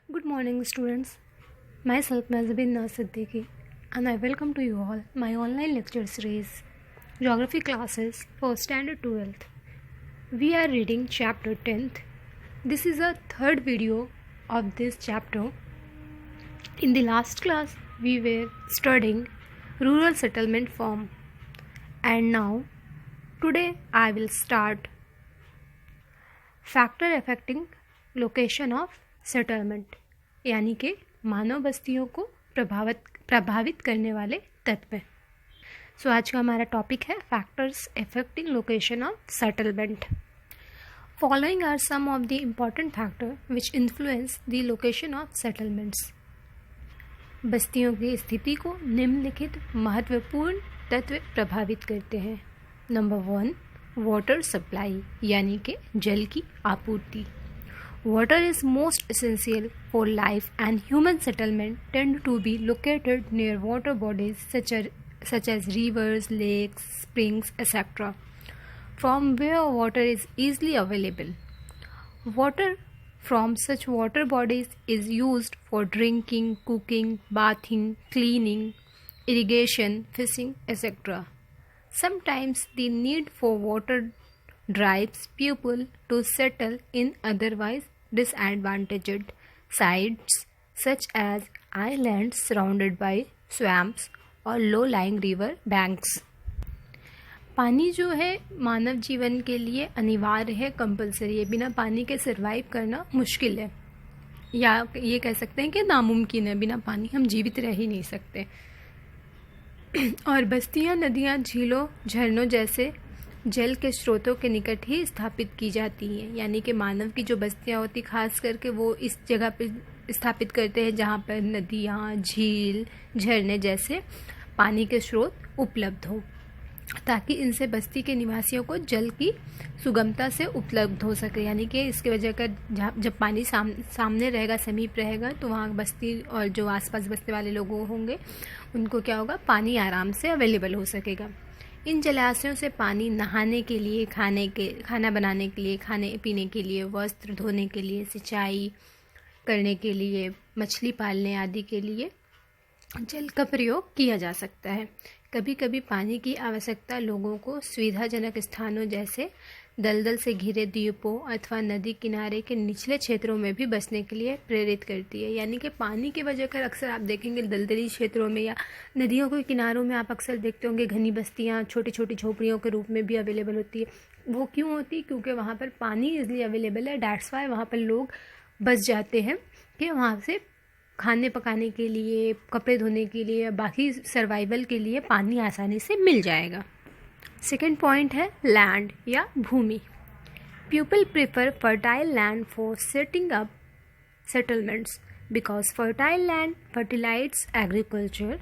Good morning, students. Myself, Mazhabin Siddiqui, and I welcome to you all my online lecture series, Geography classes for Standard 12th. We are reading chapter 10th. This is a third video of this chapter. In the last class, we were studying rural settlement form, and now, today, I will start factor affecting location of settlement यानी कि मानव बस्तियों को प्रभावित करने वाले तत्व। सो आज का हमारा टॉपिक है factors affecting location of settlement. Following are some of the important factor which influence the location of settlements. बस्तियों की स्थिति को निम्नलिखित महत्वपूर्ण तत्व प्रभावित करते हैं। नंबर 1, वाटर सप्लाई यानी कि जल की आपूर्ति। Water is most essential for life and human settlement tend to be located near water bodies such as rivers, lakes, springs, etc. from where water is easily available. Water from such water bodies is used for drinking, cooking, bathing, cleaning, irrigation, fishing, etc. Sometimes the need for water drives people to settle in otherwise disadvantaged sites such as islands surrounded by swamps और low-lying river banks. पानी जो है मानव जीवन के लिए अनिवार्य है, compulsory है। बिना पानी के सर्वाइव करना मुश्किल है, या ये कह सकते हैं कि नामुमकिन है। बिना पानी हम जीवित रह ही नहीं सकते। और बस्तियां नदियां, झीलों, झरनों जैसे जल के स्रोतों के निकट ही स्थापित की जाती हैं। यानी कि मानव की जो बस्तियां होती, खास करके वो इस जगह पे स्थापित करते हैं जहाँ पर नदियाँ, झील, झरने जैसे पानी के स्रोत उपलब्ध हो, ताकि इनसे बस्ती के निवासियों को जल की सुगमता से उपलब्ध हो सके। यानी कि इसकी वजह का जब पानी सामने रहेगा, समीप रहेगा, तो वहाँ बस्ती और जो आसपास बसने वाले लोग होंगे उनको क्या होगा, पानी आराम से अवेलेबल हो सकेगा। इन जलाशयों से पानी नहाने के लिए, खाना बनाने के लिए, खाने पीने के लिए, वस्त्र धोने के लिए, सिंचाई करने के लिए, मछली पालने आदि के लिए जल का प्रयोग किया जा सकता है। कभी कभी पानी की आवश्यकता लोगों को सुविधाजनक स्थानों जैसे दलदल से घिरे द्वीपों अथवा नदी किनारे के निचले क्षेत्रों में भी बसने के लिए प्रेरित करती है। यानी कि पानी की वजह कर अक्सर आप देखेंगे दलदली क्षेत्रों में या नदियों के किनारों में आप अक्सर देखते होंगे घनी बस्तियाँ छोटी छोटी झोपड़ियों के रूप में भी अवेलेबल होती है। वो क्यों होती? क्योंकि वहाँ पर पानी ईजिली अवेलेबल है। डैट्स वाई वहाँ पर लोग बस जाते हैं कि वहाँ से खाने पकाने के लिए, कपड़े धोने के लिए, बाकी सर्वाइवल के लिए पानी आसानी से मिल जाएगा। सेकेंड पॉइंट है लैंड या भूमि। People prefer fertile land for setting up settlements because fertile land fertilises agriculture.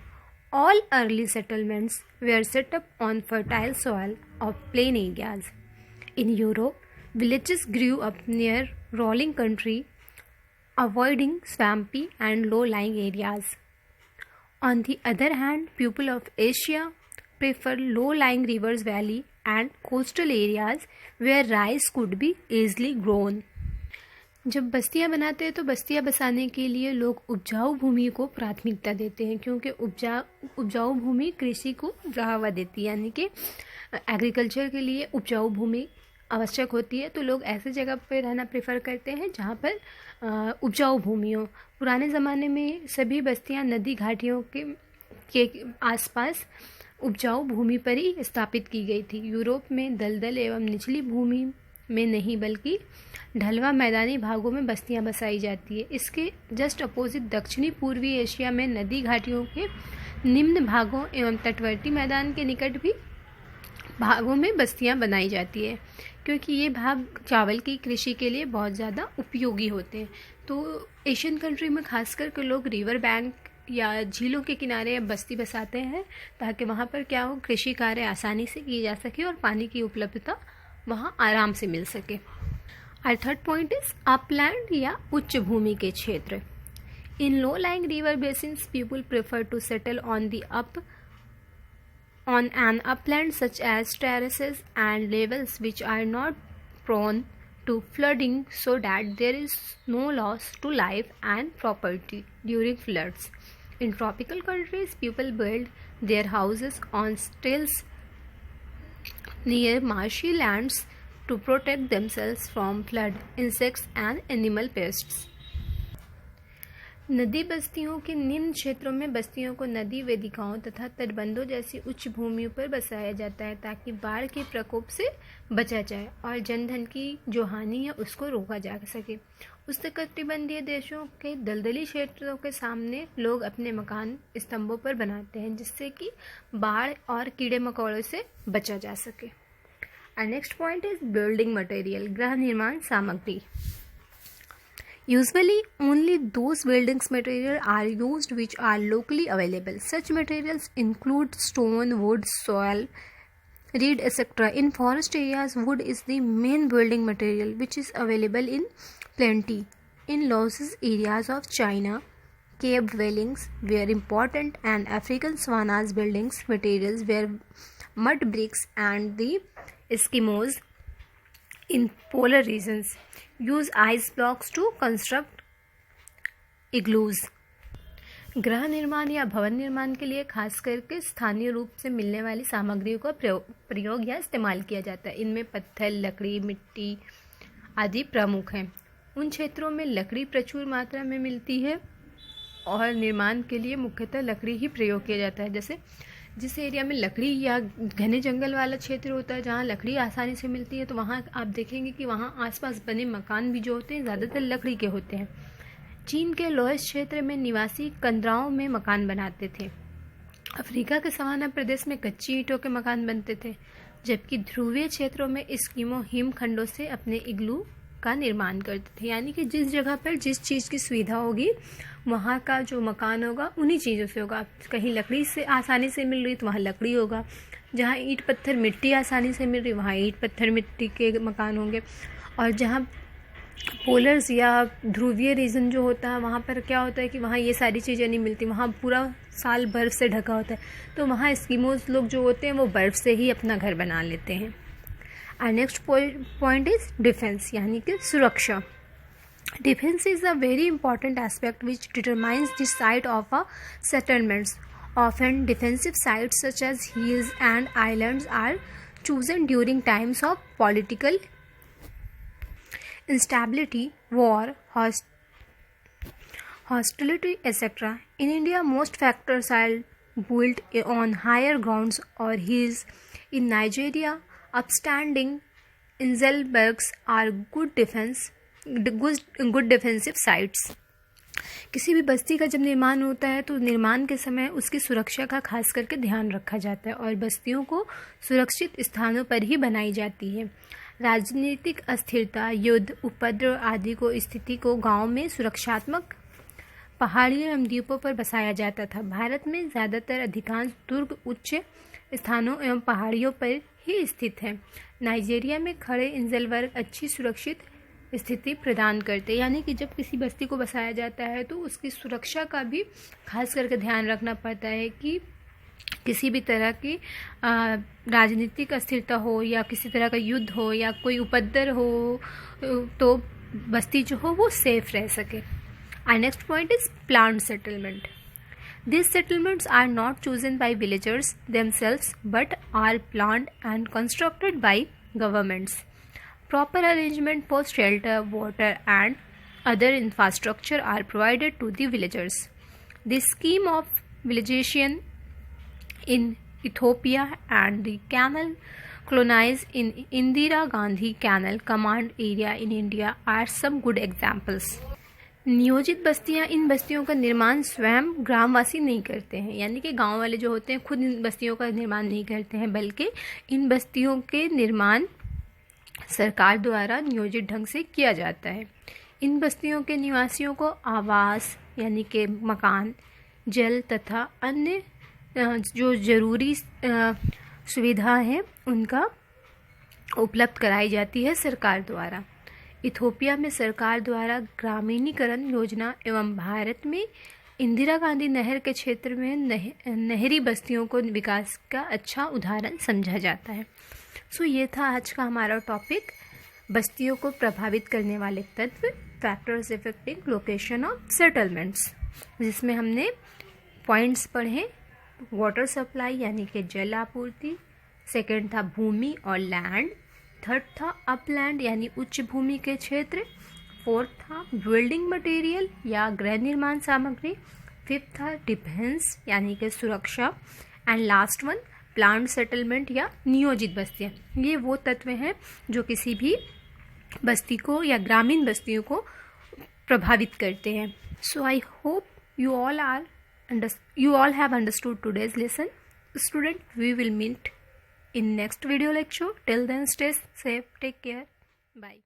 All early settlements were set up on fertile soil of plain areas. In Europe, villages grew up near rolling country, avoiding swampy and low-lying areas. On the other hand, people of Asia prefer low-lying rivers, valley and coastal areas where rice could be easily grown. जब बस्तियां बनाते हैं तो बस्तियां बसाने के लिए लोग उपजाऊ भूमि को प्राथमिकता देते हैं, क्योंकि उपजाऊ भूमि कृषि को बढ़ावा देती है। यानी कि एग्रीकल्चर के लिए उपजाऊ भूमि आवश्यक होती है, तो लोग ऐसे जगह पर रहना प्रेफर करते हैं जहाँ पर उपजाऊ भूमि हो। पुराने ज़माने में सभी बस्तियाँ नदी घाटियों के आसपास उपजाऊ भूमि पर ही स्थापित की गई थी। यूरोप में दलदल एवं निचली भूमि में नहीं बल्कि ढलवा मैदानी भागों में बस्तियाँ बसाई जाती है। इसके जस्ट अपोजिट दक्षिणी पूर्वी एशिया में नदी घाटियों के निम्न भागों एवं तटवर्ती मैदान के निकट भी भागों में बस्तियां बनाई जाती है, क्योंकि ये भाग चावल की कृषि के लिए बहुत ज़्यादा उपयोगी होते हैं। तो एशियन कंट्री में खास करके लोग रिवर बैंक या झीलों के किनारे बस्ती बसाते हैं, ताकि वहाँ पर क्या हो, कृषि कार्य आसानी से किए जा सके और पानी की उपलब्धता वहाँ आराम से मिल सके। और थर्ड पॉइंट इज अपलैंड या उच्च भूमि के क्षेत्र। In low lying river basins people prefer to settle on an upland such as terraces and levels which are not prone to flooding so that there is no loss to life and property during floods. In tropical countries, people build their houses on stilts near marshy lands to protect themselves from flood, insects and animal pests. नदी बस्तियों के निम्न क्षेत्रों में बस्तियों को नदी वेदिकाओं तथा तटबंधों जैसी उच्च भूमियों पर बसाया जाता है ताकि बाढ़ के प्रकोप से बचा जाए और जनधन की जो हानि है उसको रोका जा सके। उष्णकटिबंधीय देशों के दलदली क्षेत्रों के सामने लोग अपने मकान स्तंभों पर बनाते हैं जिससे कि बाढ़ और कीड़े मकोड़ों से बचा जा सके। और next point is building material, गृह निर्माण सामग्री। Usually, only those buildings material are used which are locally available. Such materials include stone, wood, soil, reed, etc. In forest areas, wood is the main building material which is available in plenty. In losses areas of China, cave dwellings were important, and African savannas buildings materials were mud bricks, and the Eskimos in polar regions use ice blocks to construct igloos. गृह निर्माण या भवन निर्माण के लिए खास करके स्थानीय रूप से मिलने वाली सामग्रियों का प्रयोग या इस्तेमाल किया जाता है। इनमें पत्थर, लकड़ी, मिट्टी आदि प्रमुख हैं। उन क्षेत्रों में लकड़ी प्रचुर मात्रा में मिलती है और निर्माण के लिए मुख्यतः लकड़ी ही प्रयोग किया जाता है। जैसे जिस एरिया में लकड़ी या घने जंगल वाला क्षेत्र होता है जहाँ लकड़ी आसानी से मिलती है तो वहाँ आप देखेंगे कि वहाँ आसपास बने मकान भी जो होते हैं ज़्यादातर लकड़ी के होते हैं। चीन के लोएस्ट क्षेत्र में निवासी कंदराओं में मकान बनाते थे। अफ्रीका के सवाना प्रदेश में कच्ची ईंटों के मकान बनते थे, जबकि ध्रुवीय क्षेत्रों में एस्किमो हिमखंडों से अपने इग्लू का निर्माण करते थे। यानी कि जिस जगह पर जिस चीज़ की सुविधा होगी वहाँ का जो मकान होगा उन्हीं चीज़ों से होगा। कहीं लकड़ी से आसानी से मिल रही तो वहाँ लकड़ी होगा, जहाँ ईंट पत्थर मिट्टी आसानी से मिल रही वहाँ ईंट पत्थर मिट्टी के मकान होंगे, और जहाँ पोलर्स या ध्रुवीय रीजन जो होता है वहाँ पर क्या होता है कि वहाँ ये सारी चीज़ें नहीं मिलती, वहाँ पूरा साल बर्फ़ से ढका होता है, तो वहाँ एस्किमोज लोग जो होते हैं वो बर्फ़ से ही अपना घर बना लेते हैं। और नेक्स्ट पॉइंट इज डिफेंस, यानी कि सुरक्षा। Defense is a very important aspect which determines the site of a settlements. Often defensive sites such as hills and islands are chosen during times of political instability, war, hostility, etc. In India, most factors are built on higher grounds or hills. In Nigeria, upstanding Inselbergs are good defensive sites. किसी भी बस्ती का जब निर्माण होता है तो निर्माण के समय उसकी सुरक्षा का खास करके ध्यान रखा जाता है और बस्तियों को सुरक्षित स्थानों पर ही बनाई जाती है। राजनीतिक अस्थिरता, युद्ध, उपद्रव आदि को स्थिति को गांव में सुरक्षात्मक पहाड़ियों एवं द्वीपों पर बसाया जाता था। भारत में ज़्यादातर अधिकांश दुर्ग उच्च स्थानों एवं पहाड़ियों पर ही स्थित हैं। नाइजीरिया में खड़े इंजलबर्ग अच्छी सुरक्षित स्थिति प्रदान करते, यानी कि जब किसी बस्ती को बसाया जाता है तो उसकी सुरक्षा का भी खास करके ध्यान रखना पड़ता है कि किसी भी तरह की राजनीतिक अस्थिरता हो या किसी तरह का युद्ध हो या कोई उपद्रव हो तो बस्ती जो हो वो सेफ रह सके। Our next point is planned settlement. These settlements are not chosen by villagers themselves but are planned and constructed by governments. Proper arrangement for shelter, water and other infrastructure are provided to the villagers. The scheme of villagization in Ethiopia and the canal colonies in Indira Gandhi Canal Command area in India are some good examples. नियोजित बस्तियां, इन बस्तियों का निर्माण स्वयं ग्रामवासी नहीं करते हैं, यानी कि गांव वाले जो होते हैं खुद इन बस्तियों का निर्माण नहीं करते हैं, बल्कि इन बस्तियों के निर्माण सरकार द्वारा नियोजित ढंग से किया जाता है। इन बस्तियों के निवासियों को आवास यानी कि मकान, जल तथा अन्य जो ज़रूरी सुविधा है उनका उपलब्ध कराई जाती है सरकार द्वारा। इथोपिया में सरकार द्वारा ग्रामीणीकरण योजना एवं भारत में इंदिरा गांधी नहर के क्षेत्र में नहरी बस्तियों को विकास का अच्छा उदाहरण समझा जाता है। सो ये था आज का हमारा टॉपिक बस्तियों को प्रभावित करने वाले तत्व, factors effecting location of settlements, जिसमें हमने पॉइंट्स पढ़े। वाटर सप्लाई यानी कि जल आपूर्ति, सेकंड था भूमि और लैंड, थर्ड था अपलैंड यानी उच्च भूमि के क्षेत्र, फोर्थ था बिल्डिंग मटेरियल या गृह निर्माण सामग्री, फिफ्थ था डिफेंस यानी कि सुरक्षा, and last one plant settlement या नियोजित बस्तियाँ। ये वो तत्व हैं जो किसी भी बस्ती को या ग्रामीण बस्तियों को प्रभावित करते हैं। So I hope you all have understood today's lesson. Student, we will meet in next video lecture. Till then, stay safe, take care, bye.